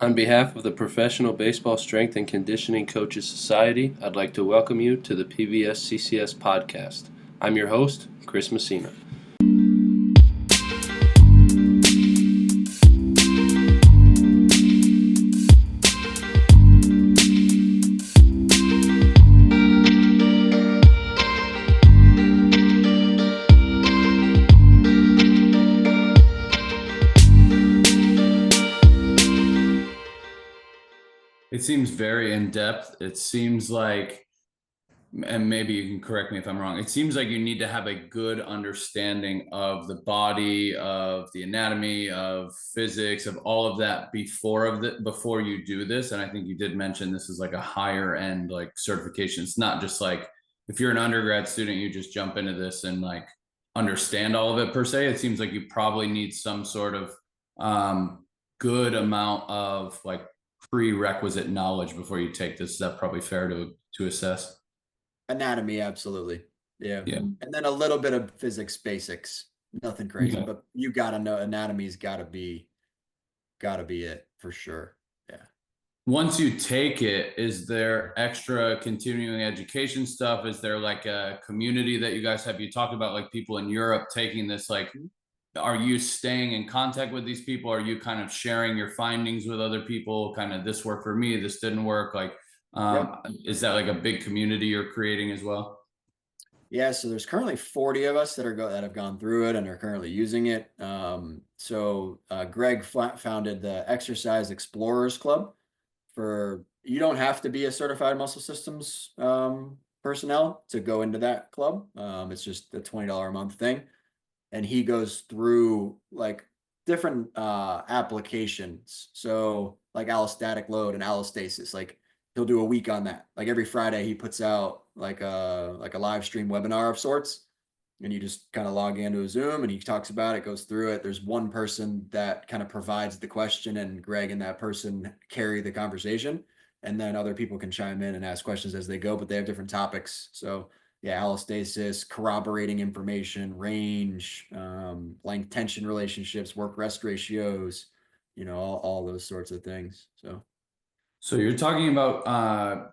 On behalf of the Professional Baseball Strength and Conditioning Coaches Society, I'd like to welcome you to the PBSCCS podcast. I'm your host, Chris Messina. It seems very in-depth. It seems like, and maybe you can correct me if I'm wrong, it seems like you need to have a good understanding of the body, of the anatomy, of physics, of all of that before you do this. And I think you did mention this is like a higher end like certification. It's not just like if you're an undergrad student, you just jump into this and like understand all of it per se. It seems like you probably need some sort of good amount of like prerequisite knowledge before you take this. Is that probably fair to assess? Anatomy, absolutely. Yeah. Yeah. And then a little bit of physics basics. Nothing crazy, Okay. but you gotta know anatomy's gotta be it for sure. Yeah. Once you take it, is there extra continuing education stuff? Is there like a community that you guys have? You talk about like people in Europe taking this, like, are you staying in contact with these people? Are you kind of sharing your findings with other people? Kind of this worked for me, this didn't work. Like, Yep. is that like a big community you're creating as well? Yeah, so there's currently 40 of us that have gone through it and are currently using it. Greg founded the Exercise Explorers Club. You don't have to be a certified muscle systems personnel to go into that club. It's just a $20 a month thing. And he goes through like different applications. So like allostatic load and allostasis, like he'll do a week on that. Like every Friday he puts out like a live stream webinar of sorts. And you just kind of log into a Zoom and he talks about it, goes through it. There's one person that kind of provides the question and Greg and that person carry the conversation. And then other people can chime in and ask questions as they go, but they have different topics. So yeah, allostasis, corroborating information, range, length tension relationships, work rest ratios, all those sorts of things. So you're talking about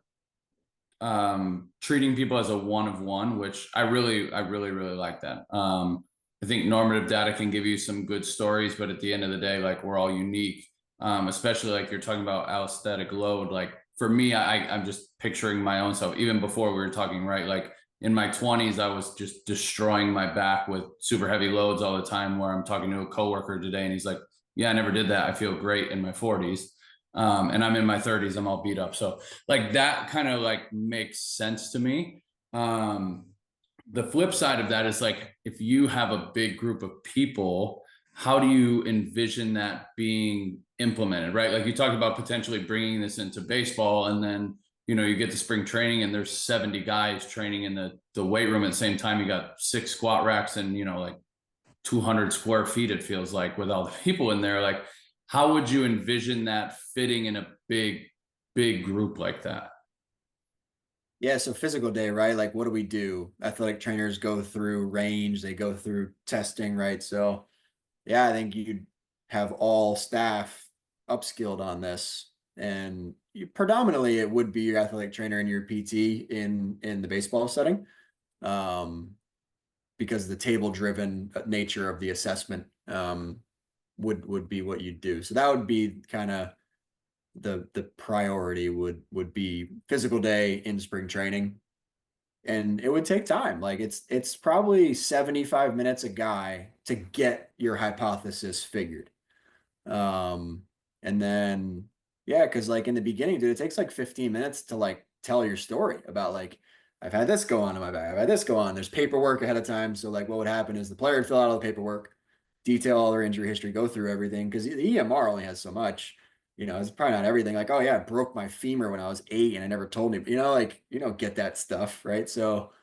treating people as a one of one, which I really like that. I think normative data can give you some good stories, but at the end of the day, like we're all unique. Especially like you're talking about allostatic load. Like for me, I'm just picturing my own self. Even before we were talking, right? Like in my 20s, I was just destroying my back with super heavy loads all the time. Where I'm talking to a coworker today, and he's like, "Yeah, I never did that. I feel great in my 40s." And I'm in my 30s. I'm all beat up. So like that kind of like makes sense to me. The flip side of that is like if you have a big group of people, how do you envision that being implemented, right? Like you talked about potentially bringing this into baseball, and then you get to spring training and there's 70 guys training in the weight room at the same time. You got 6 squat racks and like 200 square feet, it feels like, with all the people in there. Like how would you envision that fitting in a big group like that? Yeah, so physical day, right? Like what do we do? Athletic trainers go through range, they go through testing, right? So yeah, I think you'd have all staff upskilled on this. And predominantly it would be your athletic trainer and your PT in the baseball setting. Because of the table driven nature of the assessment would be what you'd do. So that would be kind of the priority would be physical day in spring training. And it would take time. Like it's probably 75 minutes a guy to get your hypothesis figured. And then yeah, because like in the beginning, dude, it takes like 15 minutes to like tell your story about like I've had this go on in my back, I've had this go on. There's paperwork ahead of time. So like what would happen is the player would fill out all the paperwork, detail all their injury history, go through everything because the EMR only has so much. It's probably not everything. Like, oh yeah, I broke my femur when I was 8 and I never told me. Like you don't get that stuff, right? So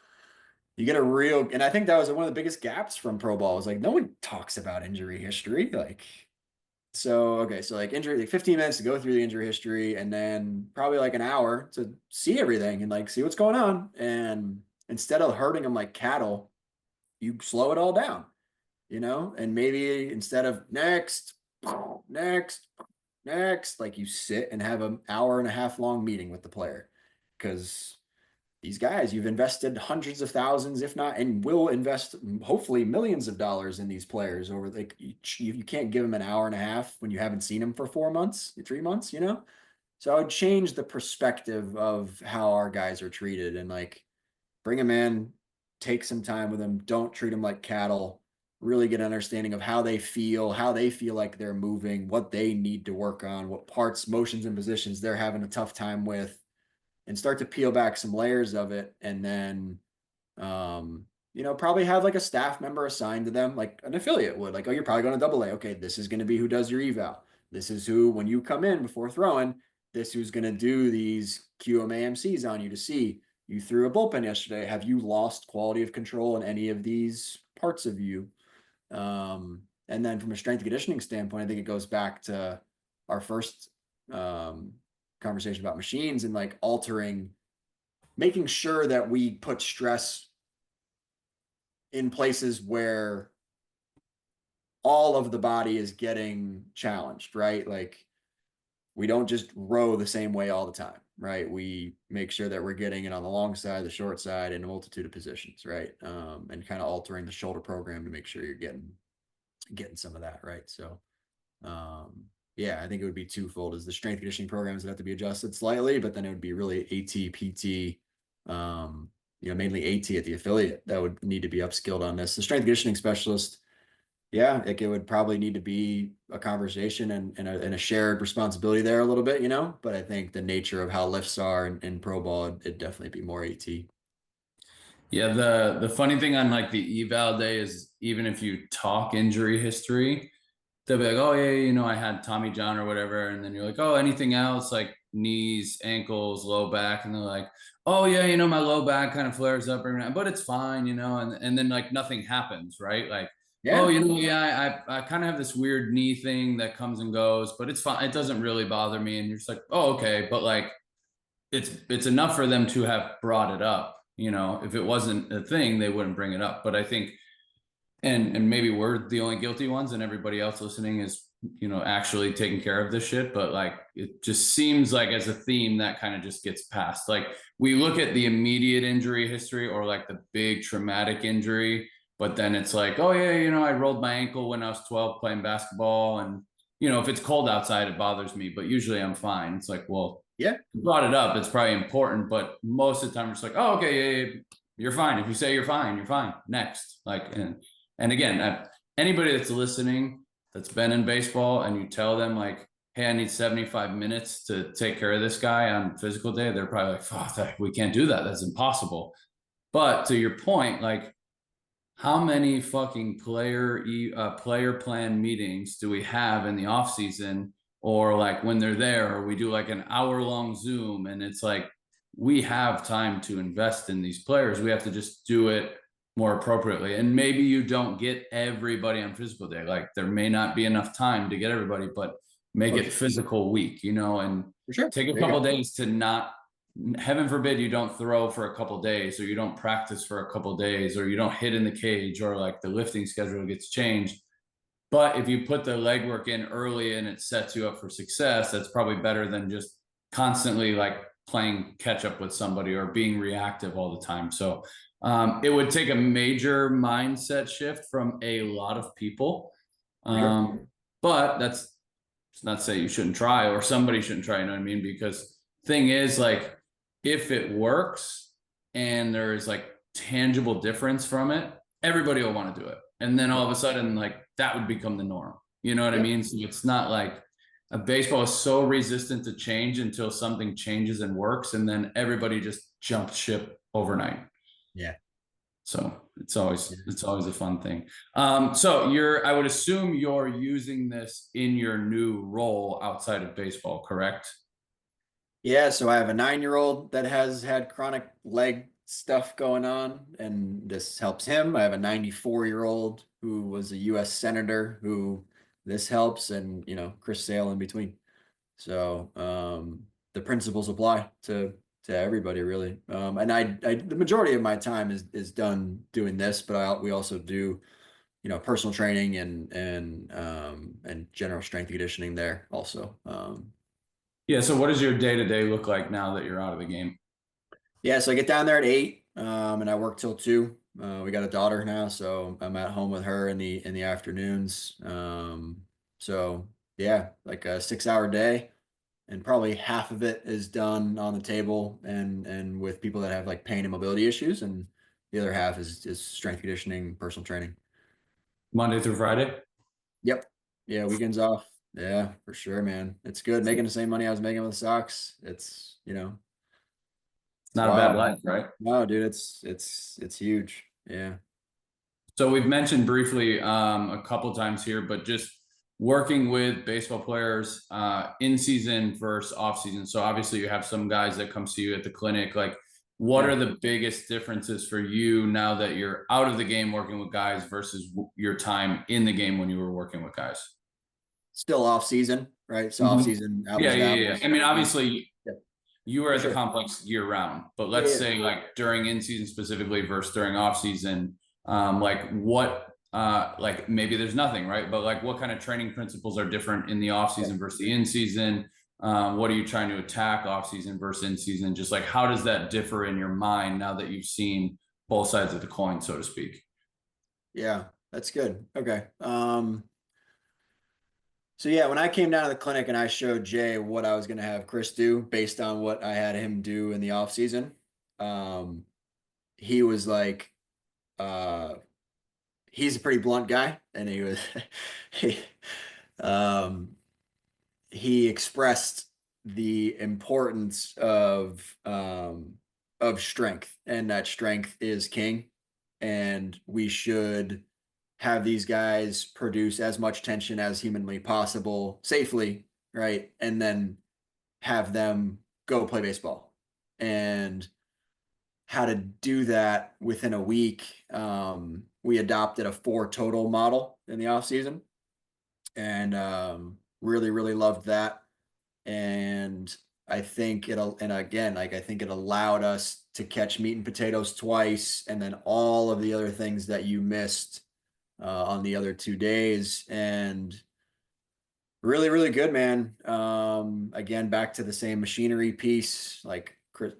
you get a real, and I think that was one of the biggest gaps from pro ball was like no one talks about injury history. Like, so okay, so like injury, like 15 minutes to go through the injury history, and then probably like an hour to see everything and like see what's going on. And instead of herding them like cattle, you slow it all down, and maybe instead of next, next, next. Like you sit and have an hour and a half long meeting with the player, because these guys, you've invested hundreds of thousands, if not, and will invest hopefully millions of dollars in these players over, like, you can't give them an hour and a half when you haven't seen them for 4 months, 3 months, you know? So I would change the perspective of how our guys are treated, and like bring them in, take some time with them. Don't treat them like cattle. Really get an understanding of how they feel like they're moving, what they need to work on, what parts, motions, and positions they're having a tough time with, and start to peel back some layers of it. And then, probably have like a staff member assigned to them, like an affiliate would. Like, oh, you're probably going to double A. Okay, this is going to be who does your eval. This is who, when you come in before throwing, this who's going to do these QMAMCs on you to see. You threw a bullpen yesterday. Have you lost quality of control in any of these parts of you? And then from a strength and conditioning standpoint, I think it goes back to our first conversation about machines, and like making sure that we put stress in places where all of the body is getting challenged, right? Like we don't just row the same way all the time, right? We make sure that we're getting it on the long side, the short side, in a multitude of positions, right? And kind of altering the shoulder program to make sure you're getting some of that, right? So, yeah, I think it would be twofold. Is the strength conditioning programs that have to be adjusted slightly, but then it would be really AT, PT, mainly AT at the affiliate that would need to be upskilled on this. The strength conditioning specialist, yeah, like it would probably need to be a conversation and a shared responsibility there a little bit, but I think the nature of how lifts are in pro ball, it'd definitely be more AT. Yeah, the funny thing on like the eval day is, even if you talk injury history, they'll be like, oh yeah, I had Tommy John or whatever, and then you're like, oh, anything else, like knees, ankles, low back, and they're like, oh yeah, my low back kind of flares up every night, but it's fine, and then like nothing happens, right? Like, oh, Yeah. yeah, I kind of have this weird knee thing that comes and goes, but it's fine, it doesn't really bother me, and you're just like, oh, okay, but like it's enough for them to have brought it up. If it wasn't a thing, they wouldn't bring it up. But I think, and maybe we're the only guilty ones, and everybody else listening is actually taking care of this shit. But like it just seems like as a theme that kind of just gets passed. Like we look at the immediate injury history or like the big traumatic injury, but then it's like, oh yeah, I rolled my ankle when I was 12 playing basketball, and if it's cold outside it bothers me, but usually I'm fine. It's like, well, Yeah. you brought it up, it's probably important, but most of the time it's like, oh, okay, yeah, you're fine. If you say you're fine, you're fine. Next. Like, and again, anybody that's listening that's been in baseball and you tell them like, hey, I need 75 minutes to take care of this guy on physical day, they're probably like, oh, we can't do that. That's impossible. But to your point, like, how many fucking player plan meetings do we have in the off season, or like when they're there, or we do like an hour-long Zoom, and it's like we have time to invest in these players. We have to just do it more appropriately. And maybe you don't get everybody on physical day. Like there may not be enough time to get everybody, but make it physical week, and For sure. take a couple days to not, heaven forbid you don't throw for a couple days, or you don't practice for a couple days, or you don't hit in the cage, or like the lifting schedule gets changed. But if you put the legwork in early and it sets you up for success, that's probably better than just constantly like playing catch up with somebody or being reactive all the time. So it would take a major mindset shift from a lot of people. But that's not to say you shouldn't try or somebody shouldn't try, you know what I mean? Because thing is, like, if it works and there is like tangible difference from it, everybody will want to do it. And then all of a sudden, like that would become the norm. You know what I mean? So it's not like a baseball is so resistant to change until something changes and works. And then everybody just jumps ship overnight. Yeah. So it's always a fun thing. So I would assume you're using this in your new role outside of baseball, correct? Yeah, so I have a 9-year-old that has had chronic leg stuff going on, and this helps him. I have a 94-year-old who was a U.S. Senator who this helps, and Chris Sale in between. So the principles apply to everybody really. And I the majority of my time is done doing this, but we also do personal training and general strength conditioning there also. Yeah. So what does your day-to-day look like now that you're out of the game? Yeah, so I get down there at 8, and I work till 2. We got a daughter now, so I'm at home with her in the afternoons. So yeah, like a 6-hour day, and probably half of it is done on the table and with people that have like pain and mobility issues, and the other half is strength conditioning, personal training. Monday through Friday? Yep. Yeah, weekends off. Yeah, for sure, man. It's good making the same money I was making with the Sox. It's It's it's not a bad wild. life, right? No, dude, it's huge. Yeah. So we've mentioned briefly a couple times here, but just working with baseball players in season versus off season. So obviously you have some guys that come see you at the clinic. Like, what Yeah. are the biggest differences for you now that you're out of the game working with guys versus your time in the game when you were working with guys? Still off season, right? So off Mhm. season, Yeah, apples to yeah, yeah. apples. I mean, Yeah, obviously yeah, you were for at the sure. complex year round, but Yeah, let's yeah. say like during in season specifically versus during off season, like what, like maybe there's nothing, right? But like what kind of training principles are different in the off Yeah. season versus the in season? What are you trying to attack off season versus in season? Just like how does that differ in your mind now that you've seen both sides of the coin, so to speak? Yeah, that's good. Okay. So yeah, when I came down to the clinic and I showed Jay what I was going to have Chris do based on what I had him do in the off season, um, he was like, uh, he's a pretty blunt guy, and he was, he, um, he expressed the importance of strength, and that strength is king, and we should have these guys produce as much tension as humanly possible safely, right? And then have them go play baseball. And how to do that within a week, we adopted a 4 total model in the off season, and really, really loved that. And I think and again, like I think it allowed us to catch meat and potatoes twice, and then all of the other things that you missed on the other 2 days. And really, really good, man. Again, back to the same machinery piece, Chris,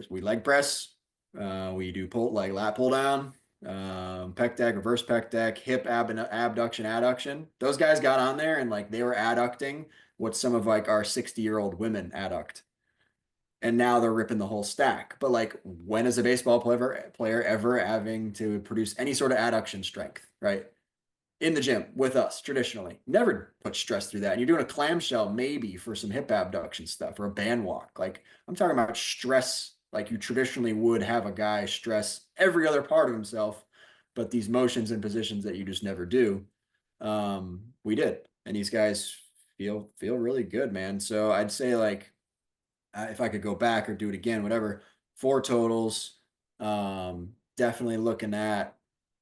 we leg press, we do pull, like lat pull down, pec deck, reverse pec deck, hip abduction, adduction. Those guys got on there and like they were adducting what some of like our 60-year-old women adduct. And now they're ripping the whole stack. But like, when is a baseball player ever having to produce any sort of adduction strength, right? In the gym with us traditionally. Never put stress through that. And you're doing a clamshell maybe for some hip abduction stuff or a band walk. Like, I'm talking about stress like you traditionally would have a guy stress every other part of himself, but these motions and positions that you just never do. We did. And these guys feel really good, man. So I'd say like if I could go back or do it again, whatever, 4 totals. Definitely looking at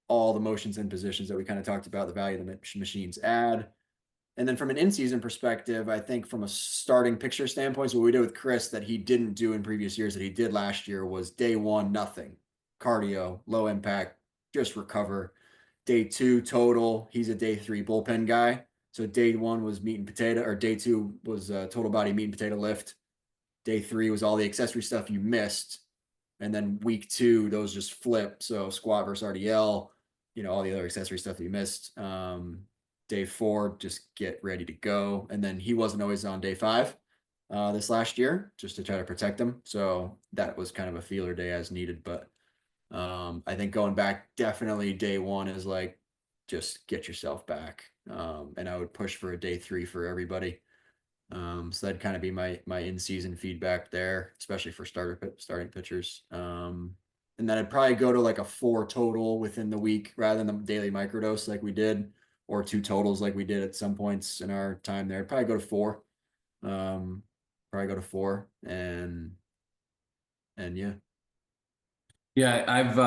all the motions and positions that we kind of talked about, the value the machines add. And then from an in-season perspective, I think from a starting picture standpoint, so what we did with Chris that he didn't do in previous years that he did last year was day 1, nothing. Cardio, low impact, just recover. Day 2, total. He's a day 3 bullpen guy. So day 1 was meat and potato, or day 2 was total body meat and potato lift. Day 3 was all the accessory stuff you missed. And then week 2, those just flip. So squat versus RDL, all the other accessory stuff that you missed. Day 4, just get ready to go. And then he wasn't always on day 5 this last year, just to try to protect him. So that was kind of a feeler day as needed. But I think going back, definitely day 1 is like, just get yourself back. And I would push for a day 3 for everybody. So that'd kind of be my in-season feedback there, especially for starting pitchers. And then I'd probably go to like a 4 total within the week rather than the daily microdose like we did, or 2 totals like we did at some points in our time there. I'd probably go to 4. And yeah. Yeah, I've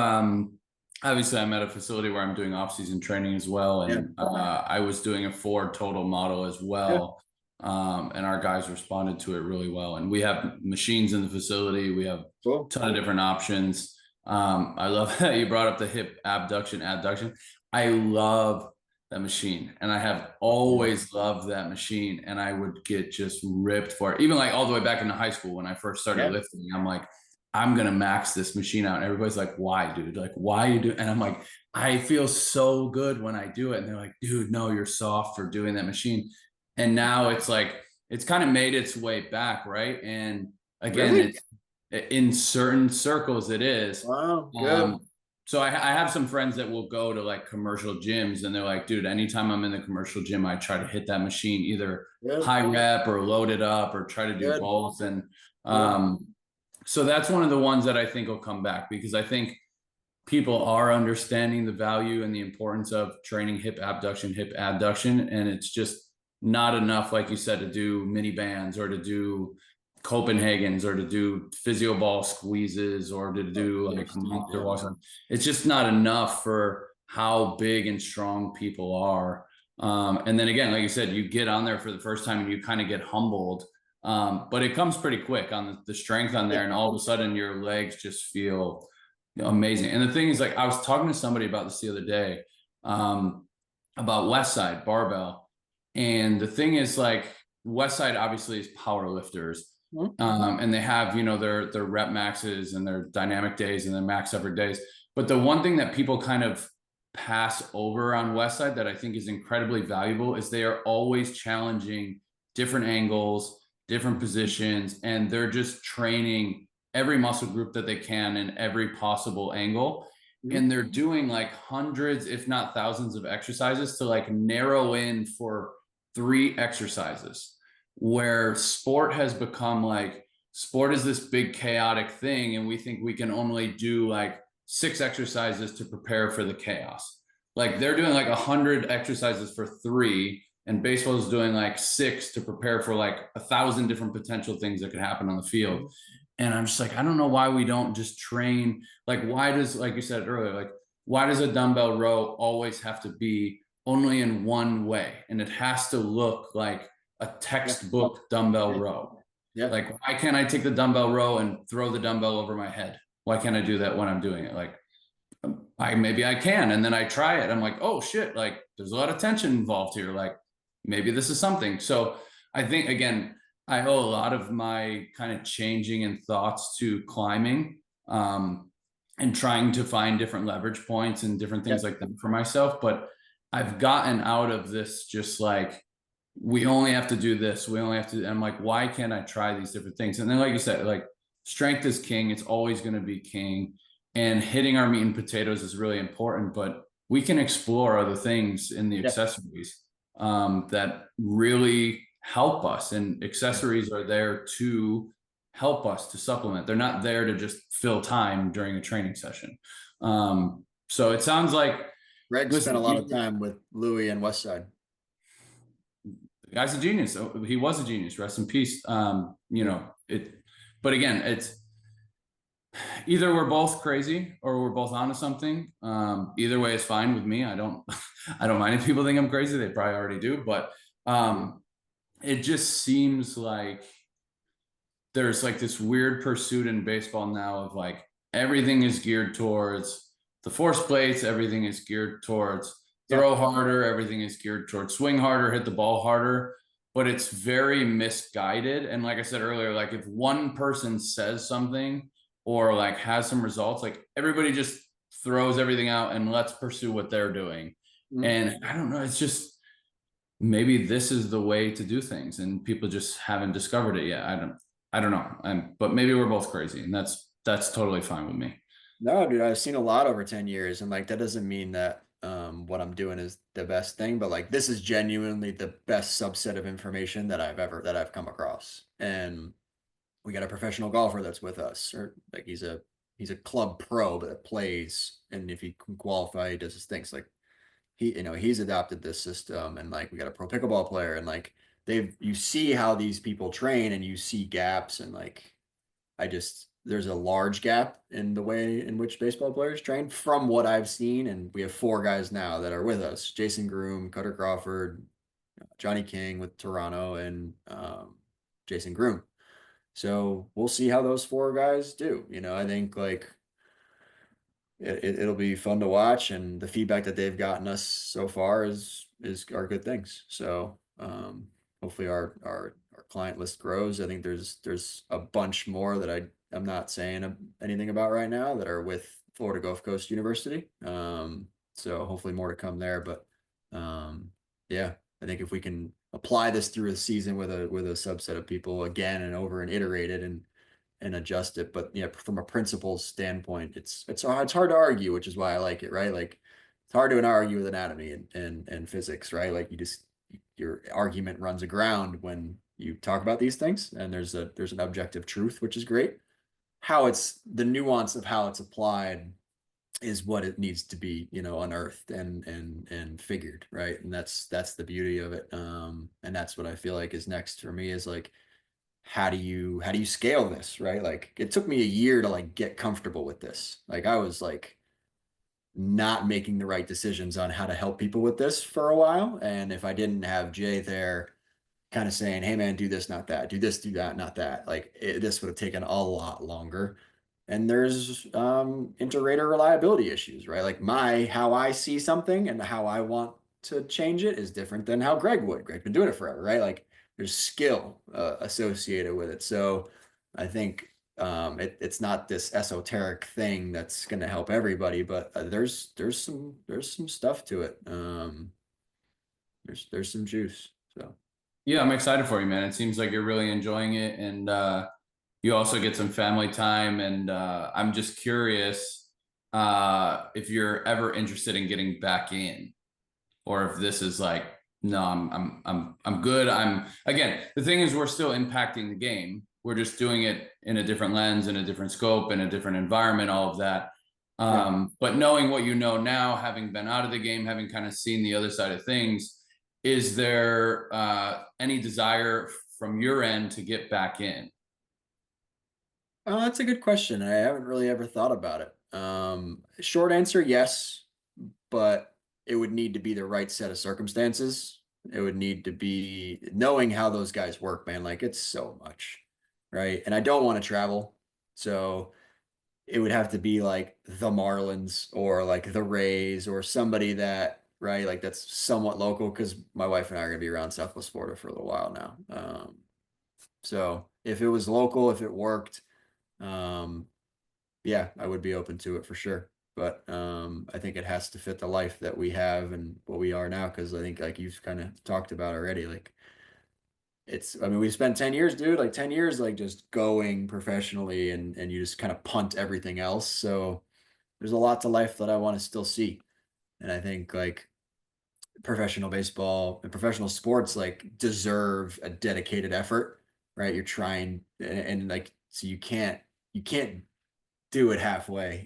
obviously I'm at a facility where I'm doing off-season training as well, and I was doing a 4 total model as well. And our guys responded to it really well. And we have machines in the facility. We have a ton of different options. I love that you brought up the hip abduction, adduction. I love that machine, and I have always loved that machine, and I would get just ripped for it. Even like all the way back into high school when I first started lifting, I'm like, I'm gonna max this machine out. And everybody's like, why, dude? Like, why you do? And I'm like, I feel so good when I do it. And they're like, dude, no, you're soft for doing that machine. And now it's like it's kind of made its way back, right? And again, Really? it's in certain circles it is. Wow, good. So I have some friends that will go to like commercial gyms, and they're like, dude, anytime I'm in the commercial gym, I try to hit that machine, either Good. high rep or load it up or try to do Good. both. And Good. so that's one of the ones that I think will come back, because I think people are understanding the value and the importance of training hip abduction. And it's just not enough, like you said, to do mini bands or to do Copenhagen's or to do physio ball squeezes or to do like monster walks. It's just not enough for how big and strong people are. And then again, like you said, you get on there for the first time and you kind of get humbled. But it comes pretty quick on the strength on there, and all of a sudden your legs just feel amazing. And the thing is, like, I was talking to somebody about this the other day, about West Side barbell. And the thing is, like, West Side obviously is power lifters. And they have, you know, their rep maxes and their dynamic days and their max effort days. But the one thing that people kind of pass over on West Side that I think is incredibly valuable is they are always challenging different angles, different positions, and they're just training every muscle group that they can in every possible angle. And they're doing like hundreds, if not thousands of exercises to like narrow in for 3 exercises, where sport has become like, sport is this big chaotic thing, and we think we can only do like 6 exercises to prepare for the chaos. Like they're doing like 100 exercises for 3, and baseball is doing like 6 to prepare for like 1,000 different potential things that could happen on the field. And I'm just like, I don't know why we don't just train. Like, why does, like you said earlier, like, why does a dumbbell row always have to be only in one way? And it has to look like a textbook dumbbell row. Like, why can't I take the dumbbell row and throw the dumbbell over my head? Why can't I do that when I'm doing it? Like, maybe I can. And then I try it. I'm like, oh shit, like there's a lot of tension involved here. Like maybe this is something. So I think, again, I owe a lot of my kind of changing in thoughts to climbing, and trying to find different leverage points and different things like that for myself. But I've gotten out of this just like, we only have to do this. We only have to. I'm like, why can't I try these different things? And then, like you said, like strength is king. It's always going to be king. And hitting our meat and potatoes is really important. But we can explore other things in the accessories that really help us. And accessories are there to help us, to supplement. They're not there to just fill time during a training session. So it sounds like Greg spent a lot of time with Louis and Westside. The guy's a genius. He was a genius. Rest in peace. You know, but again, it's either we're both crazy or we're both onto something. Either way is fine with me. I don't mind if people think I'm crazy. They probably already do, but it just seems like there's like this weird pursuit in baseball now of like, everything is geared towards the force plates. Everything is geared towards throw harder. Everything is geared towards swing harder, hit the ball harder, but it's very misguided. And like I said earlier, like if one person says something or like has some results, like everybody just throws everything out and let's pursue what they're doing. And I don't know, it's just, maybe this is the way to do things and people just haven't discovered it yet. I don't know. But maybe we're both crazy, and that's totally fine with me. No, dude, I've seen a lot over 10 years, and like that doesn't mean that what I'm doing is the best thing, but like this is genuinely the best subset of information that I've come across. And we got a professional golfer that's with us, or like he's a club pro that plays, and if he can qualify, he does his things. Like he's adopted this system, and like we got a pro pickleball player, and like you see how these people train, and you see gaps, and like there's a large gap in the way in which baseball players train from what I've seen. And we have 4 guys now that are with us: Jason Groom, Cutter Crawford, Johnny King with Toronto, and Jason Groom. So we'll see how those 4 guys do. I think like it'll be fun to watch, and the feedback that they've gotten us so far is are good things. So hopefully our client list grows. I think there's a bunch more that I'm not saying anything about right now that are with Florida Gulf Coast University. So hopefully more to come there. But yeah, I think if we can apply this through a season with a subset of people again and over and iterate it and adjust it. But yeah, from a principles standpoint, it's hard to argue, which is why I like it, right? Like it's hard to argue with anatomy and physics, right? Like your argument runs aground when you talk about these things, and there's an objective truth, which is great. How it's the nuance of how it's applied is what it needs to be, unearthed and figured, right? And that's the beauty of it. And that's what I feel like is next for me is like, how do you scale this, right? Like it took me a year to like get comfortable with this. Like I was like not making the right decisions on how to help people with this for a while. And if I didn't have Jay there kind of saying, hey man, do this, not that, do this, do that, not that, like this would have taken a lot longer. And there's inter-rater reliability issues, right? Like how I see something and how I want to change it is different than how Greg would. Greg's been doing it forever, right? Like there's skill associated with it. So I think it's not this esoteric thing that's going to help everybody, but there's some stuff to it. There's some juice. So Yeah, I'm excited for you, man. It seems like you're really enjoying it, and you also get some family time. And I'm just curious if you're ever interested in getting back in, or if this is like, no, I'm good. Again, the thing is, we're still impacting the game. We're just doing it in a different lens, in a different scope, in a different environment, all of that. But knowing what you know now, having been out of the game, having kind of seen the other side of things, is there any desire from your end to get back in? Oh, that's a good question. I haven't really ever thought about it. Short answer, yes, but it would need to be the right set of circumstances. It would need to be knowing how those guys work, man. Like it's so much, right? And I don't want to travel. So it would have to be like the Marlins or like the Rays or somebody that, right, like that's somewhat local because my wife and I are going to be around Southwest Florida for a little while now. So if it was local, if it worked, yeah, I would be open to it for sure. But I think it has to fit the life that we have and what we are now. Because I think like you've kind of talked about already, like I mean, we spent 10 years, dude, like 10 years, like just going professionally and you just kind of punt everything else. So there's a lot to life that I want to still see. And I think like professional baseball and professional sports like deserve a dedicated effort, right? You're trying and like, so you can't do it halfway,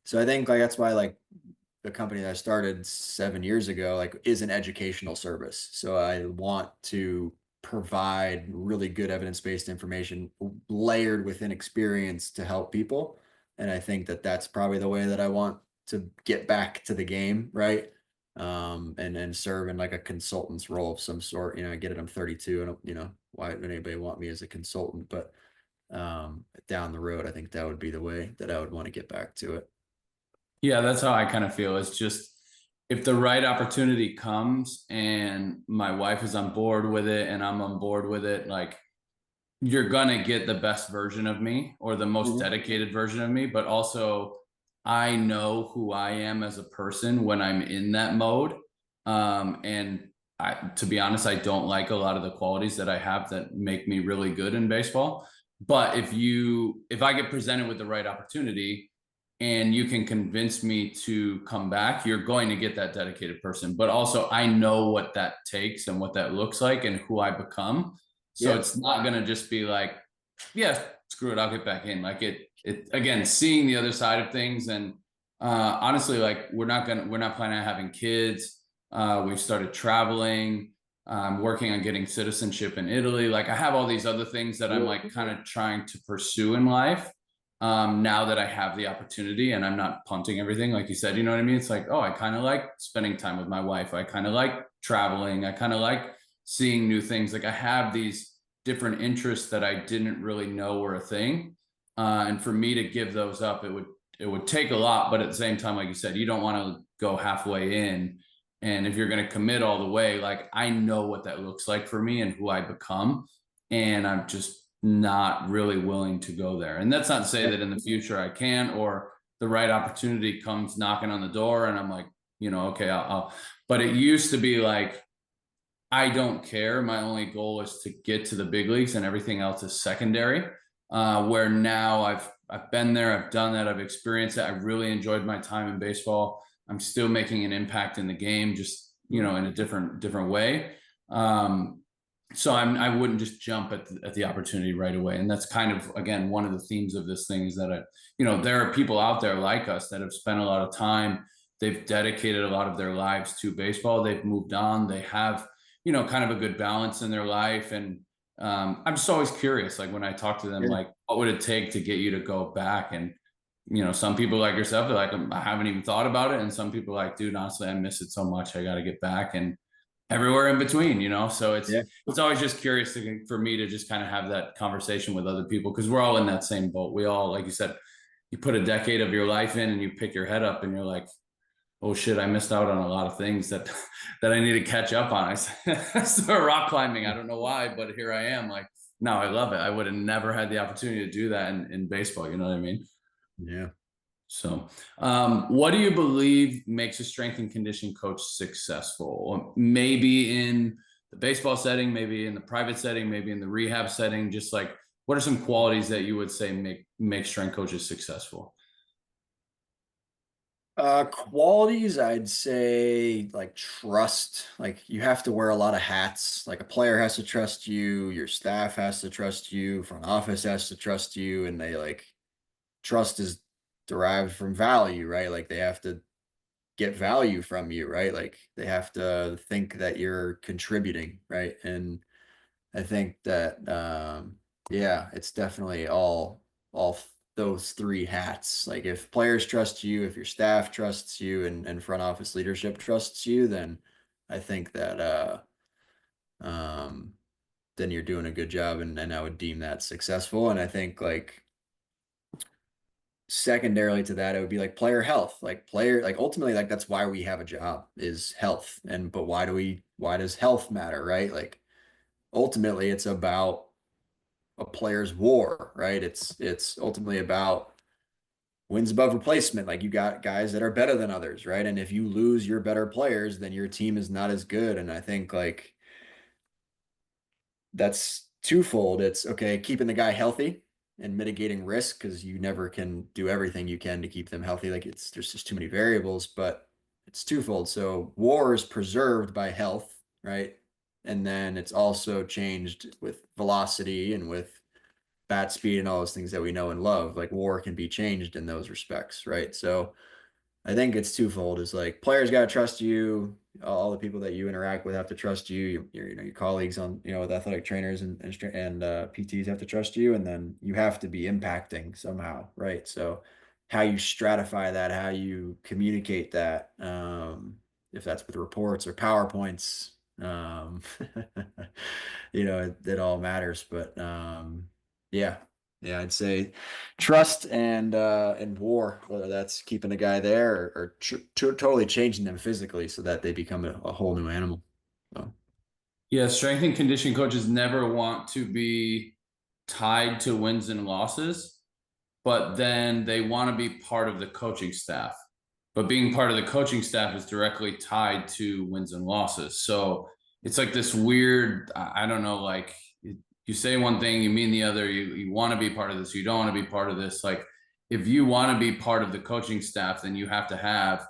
So I think like that's why like the company that I started 7 years ago like is an educational service. So I want to provide really good evidence-based information layered within experience to help people. And I think that that's probably the way that I want to get back to the game, right? And serve in like a consultant's role of some sort. I get it. I'm 32. I don't, why would anybody want me as a consultant? But down the road, I think that would be the way that I would want to get back to it. Yeah, that's how I kind of feel. It's just if the right opportunity comes and my wife is on board with it and I'm on board with it, like you're gonna get the best version of me or the most dedicated version of me, but also I know who I am as a person when I'm in that mode. And to be honest, I don't like a lot of the qualities that I have that make me really good in baseball. But if I get presented with the right opportunity and you can convince me to come back, you're going to get that dedicated person. But also I know what that takes and what that looks like and who I become. So it's not going to just be like, yeah, screw it, I'll get back in. Like it again, seeing the other side of things. And honestly, like we're not planning on having kids. We've started traveling. I'm working on getting citizenship in Italy. Like I have all these other things that I'm like kind of trying to pursue in life. Now that I have the opportunity and I'm not punting everything, like you said, you know what I mean? It's like, oh, I kind of like spending time with my wife. I kind of like traveling. I kind of like seeing new things. Like I have these different interests that I didn't really know were a thing. And for me to give those up, it it would take a lot, but at the same time, like you said, you don't want to go halfway in. And if you're going to commit all the way, like I know what that looks like for me and who I become. And I'm just not really willing to go there. And that's not to say that in the future I can, or the right opportunity comes knocking on the door and I'm like, okay, I'll, but it used to be like, I don't care. My only goal is to get to the big leagues and everything else is secondary. Where now I've been there, I've done that, I've experienced it. I really enjoyed my time in baseball. I'm still making an impact in the game, just in a different way. So I wouldn't just jump at the opportunity right away. And that's kind of, again, one of the themes of this thing is that there are people out there like us that have spent a lot of time. They've dedicated a lot of their lives to baseball. They've moved on. They have kind of a good balance in their life. And I'm just always curious, like when I talk to them, like, what would it take to get you to go back? And, some people like yourself, they're like, I haven't even thought about it. And some people are like, dude, honestly, I miss it so much. I got to get back. And everywhere in between, so it's always just curious for me to just kind of have that conversation with other people, because we're all in that same boat. We all, like you said, you put a decade of your life in and you pick your head up and you're like, oh shit, I missed out on a lot of things that I need to catch up on. I started rock climbing. I don't know why, but here I am. Like, no, I love it. I would have never had the opportunity to do that in baseball. You know what I mean? Yeah. So what do you believe makes a strength and conditioning coach successful? Or maybe in the baseball setting, maybe in the private setting, maybe in the rehab setting, just like, what are some qualities that you would say make strength coaches successful? Qualities, I'd say like trust. Like you have to wear a lot of hats. Like a player has to trust you, your staff has to trust you, front office has to trust you, and trust is derived from value, right? Like they have to get value from you, right? Like they have to think that you're contributing, right? And I think that yeah, it's definitely all those three hats. Like if players trust you, if your staff trusts you, and front office leadership trusts you, then I think that um then you're doing a good job, and I would deem that successful. And I think like secondarily to that, it would be like player health. Like ultimately, like that's why we have a job, is health. But why does health matter, right? Like ultimately it's about a player's war, right? It's ultimately about wins above replacement. Like you got guys that are better than others, right? And if you lose your better players, then your team is not as good. And I think like that's twofold. It's okay, keeping the guy healthy and mitigating risk, because you never can do everything you can to keep them healthy. Like there's just too many variables, but it's twofold. So war is preserved by health, right? And then it's also changed with velocity and with bat speed and all those things that we know and love. Like war can be changed in those respects, right? So I think it's twofold. Is like players got to trust you. All the people that you interact with have to trust you. Your colleagues on with athletic trainers and PTs have to trust you, and then you have to be impacting somehow, right? So how you stratify that, how you communicate that, if that's with reports or PowerPoints, it all matters. But yeah, yeah, I'd say trust and war, whether that's keeping the guy there or totally changing them physically so that they become a whole new animal. So. Yeah, strength and conditioning coaches never want to be tied to wins and losses, but then they want to be part of the coaching staff. But being part of the coaching staff is directly tied to wins and losses. So it's like this weird, I don't know, like you say one thing, you mean the other. You want to be part of this, you don't want to be part of this. Like if you want to be part of the coaching staff, then you have to have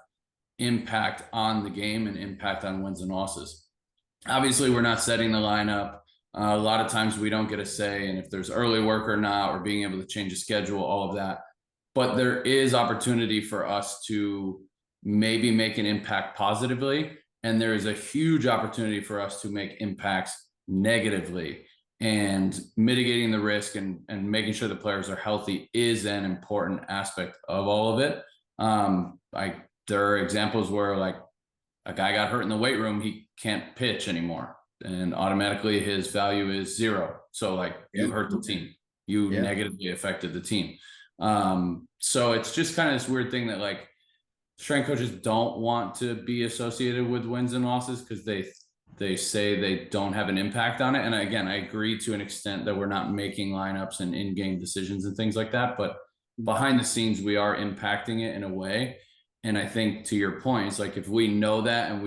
impact on the game and impact on wins and losses. Obviously, we're not setting the lineup. A lot of times we don't get a say in if there's early work or not, or being able to change the schedule, all of that. But there is opportunity for us to maybe make an impact positively. And there is a huge opportunity for us to make impacts negatively. And mitigating the risk and making sure the players are healthy is an important aspect of all of it. There are examples where like a guy got hurt in the weight room, he can't pitch anymore, and automatically his value is 0. So like you hurt the team, you negatively affected the team. So it's just kind of this weird thing that like strength coaches don't want to be associated with wins and losses because they say they don't have an impact on it. And again, I agree to an extent that we're not making lineups and in-game decisions and things like that, but behind the scenes we are impacting it in a way. And I think to your point, it's like if we know that and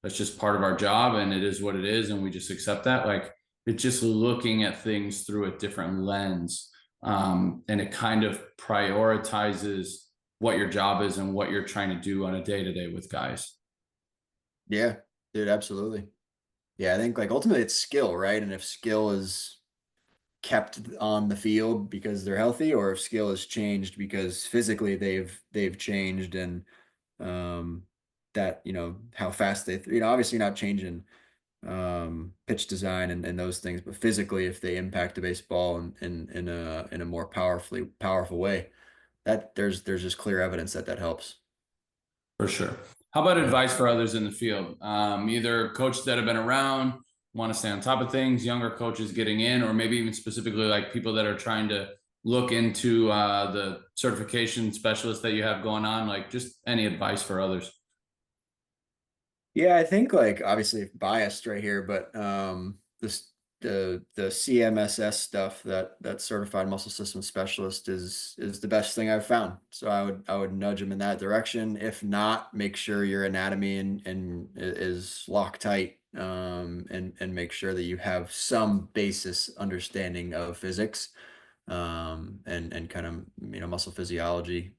that's just part of our job and it is what it is and we just accept that, like it's just looking at things through a different lens. And it kind of prioritizes what your job is and what you're trying to do on a day-to-day with guys. Yeah, dude, absolutely. Yeah, I think like ultimately it's skill, right? And if skill is kept on the field because they're healthy, or if skill has changed because physically they've changed, and that, you know, how fast they, you know, obviously not changing pitch design and those things, but physically if they impact the baseball in a more powerful way, that there's just clear evidence that that helps. For sure. How about Yeah. advice for others in the field? Either coaches that have been around, want to stay on top of things, younger coaches getting in, or maybe even specifically like people that are trying to look into the certification specialist that you have going on, like just any advice for others. Yeah, I think like obviously biased right here, but this the CMSS stuff, that certified muscle system specialist is the best thing I've found. So I would nudge them in that direction. If not, make sure your anatomy and is locked tight, and make sure that you have some basis understanding of physics, and kind of, you know, muscle physiology.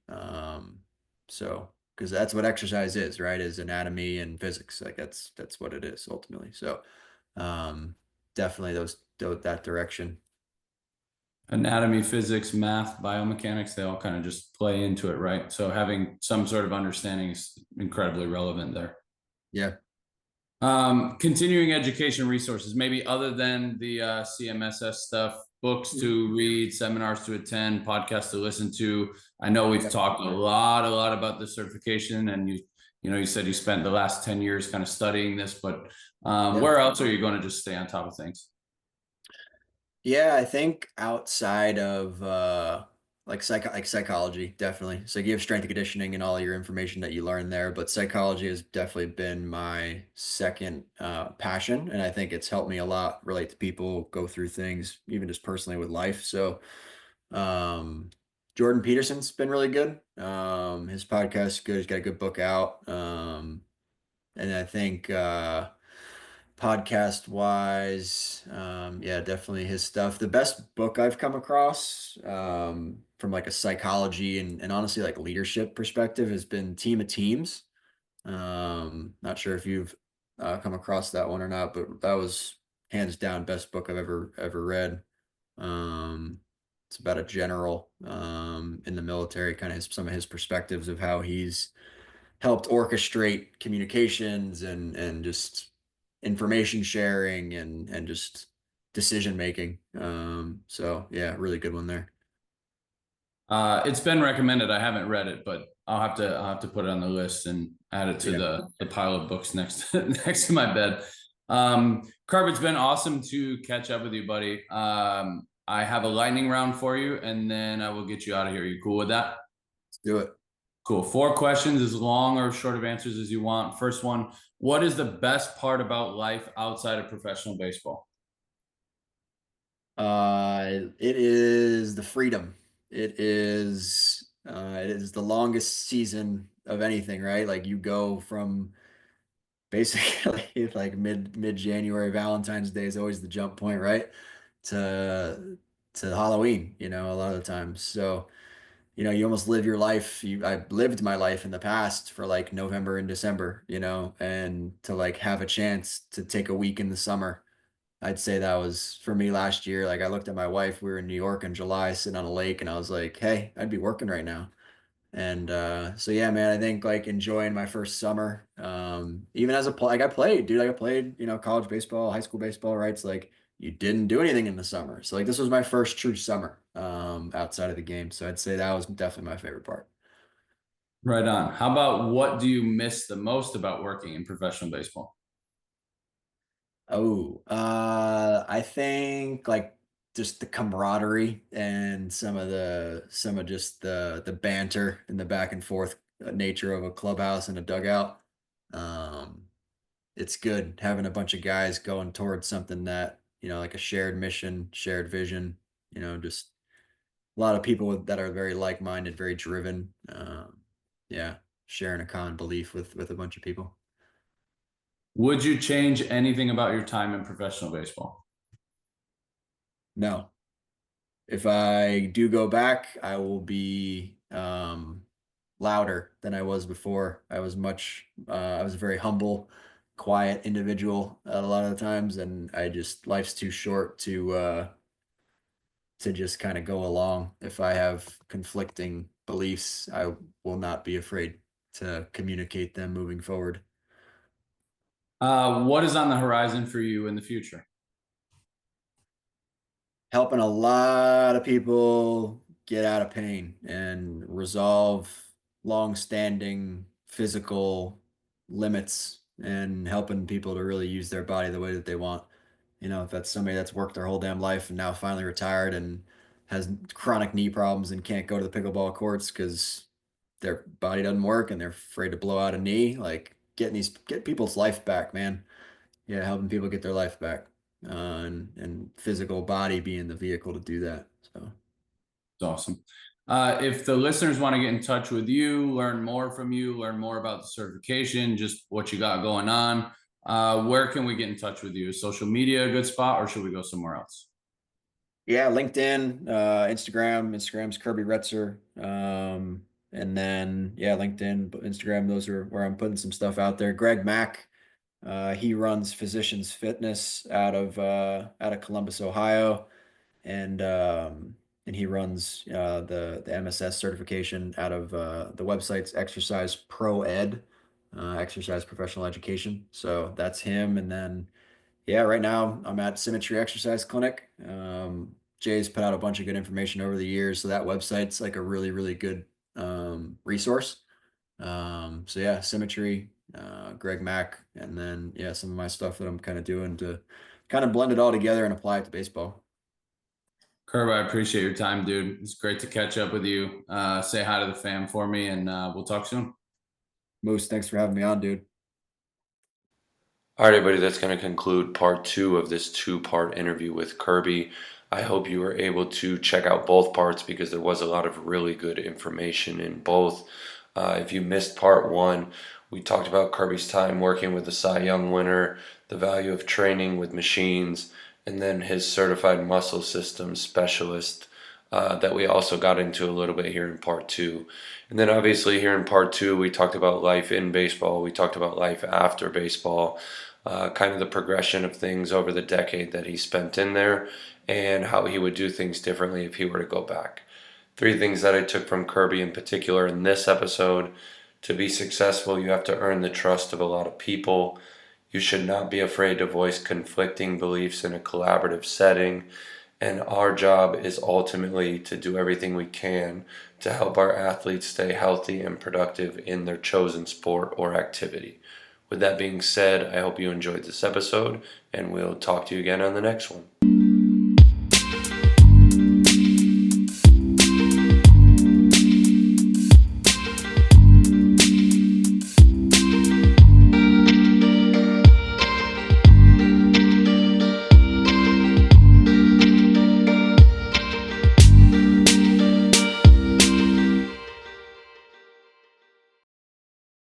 So because that's what exercise is, right? Is anatomy and physics. Like that's what it is ultimately. So um definitely that direction. Anatomy, physics, math, biomechanics, they all kind of just play into it, right? So having some sort of understanding is incredibly relevant there. Yeah. Continuing education resources, maybe other than the CMSS stuff, books to read, seminars to attend, podcasts to listen to. I know we've talked a lot about the certification, and you said you spent the last 10 years kind of studying this, but where else are you going to just stay on top of things? Yeah, I think outside of like psychology, definitely. So you have strength and conditioning and all your information that you learn there, but psychology has definitely been my second passion, and I think it's helped me a lot relate to people, go through things, even just personally with life. So um Jordan Peterson's been really good. His podcast is good. He's got a good book out. And I think podcast wise, yeah, definitely his stuff. The best book I've come across, from like a psychology and honestly like leadership perspective, has been Team of Teams. Not sure if you've come across that one or not, but that was hands down best book I've ever read. um it's about a general in the military, kind of some of his perspectives of how he's helped orchestrate communications and just information sharing and just decision making. So yeah, really good one there. It's been recommended. I haven't read it, but I'll have to put it on the list and add it to the pile of books next next to my bed. Kirby, it's been awesome to catch up with you, buddy. I have a lightning round for you, and then I will get you out of here. You cool with that? Let's do it. Cool. 4 questions, as long or short of answers as you want. First one, what is the best part about life outside of professional baseball? It is the freedom. It is the longest season of anything, right? Like you go from basically like mid January, Valentine's Day is always the jump point, right? To Halloween, you know, a lot of the times. So, you know, you almost live your life. I lived my life in the past for like November and December, you know, and to like have a chance to take a week in the summer. I'd say that was for me last year. Like I looked at my wife, we were in New York in July sitting on a lake, and I was like, hey, I'd be working right now. And so yeah, man, I think like enjoying my first summer. Even as a like I played, dude, like I played, you know, college baseball, high school baseball, right? It's like you didn't do anything in the summer. So like this was my first true summer outside of the game. So I'd say that was definitely my favorite part. Right on. How about what do you miss the most about working in professional baseball? Oh, I think like just the camaraderie and some of just the banter and the back and forth nature of a clubhouse and a dugout. Um, it's good having a bunch of guys going towards something that, like a shared mission, shared vision, just a lot of people that are very like-minded, very driven. Yeah, sharing a common belief with a bunch of people. Would you change anything about your time in professional baseball? No. If I do go back, I will be louder than I was before. I was a very humble, quiet individual a lot of the times, and life's too short to just kind of go along. If I have conflicting beliefs, I will not be afraid to communicate them moving forward. What is on the horizon for you in the future? Helping a lot of people get out of pain and resolve long-standing physical limits, and helping people to really use their body the way that they want. If that's somebody that's worked their whole damn life and now finally retired and has chronic knee problems and can't go to the pickleball courts because their body doesn't work and they're afraid to blow out a knee, like get people's life back, man. Yeah, helping people get their life back, and physical body being the vehicle to do that. So It's awesome. If the listeners want to get in touch with you, learn more from you, learn more about the certification, just what you got going on, where can we get in touch with you? Is social media a good spot, or should we go somewhere else? yeah, LinkedIn, Instagram's Kirby Retzer. And then yeah, LinkedIn, Instagram, those are where I'm putting some stuff out there. Greg Mack, he runs Physicians Fitness out of Columbus, Ohio, and he runs the MSS certification out of the website's Exercise Pro Ed, Exercise Professional Education. So that's him. And then yeah, right now I'm at Symmetry Exercise Clinic. Jay's put out a bunch of good information over the years, so that website's like a really, really good resource. So yeah, Symmetry, Greg Mack, and then yeah, some of my stuff that I'm kind of doing to kind of blend it all together and apply it to baseball. Curb, I appreciate your time, dude. It's great to catch up with you. Say hi to the fam for me, and we'll talk soon. Moose, thanks for having me on, dude. All right, everybody, that's going to conclude part 2 of this 2-part interview with Kirby. I hope you were able to check out both parts because there was a lot of really good information in both. If you missed part 1, we talked about Kirby's time working with the Cy Young winner, the value of training with machines, and then his certified muscle system specialist that we also got into a little bit here in part 2. And then obviously here in part 2, we talked about life in baseball. We talked about life after baseball, kind of the progression of things over the decade that he spent in there and how he would do things differently if he were to go back. 3 things that I took from Kirby in particular in this episode. To be successful, you have to earn the trust of a lot of people. You should not be afraid to voice conflicting beliefs in a collaborative setting. And our job is ultimately to do everything we can to help our athletes stay healthy and productive in their chosen sport or activity. With that being said, I hope you enjoyed this episode, and we'll talk to you again on the next one.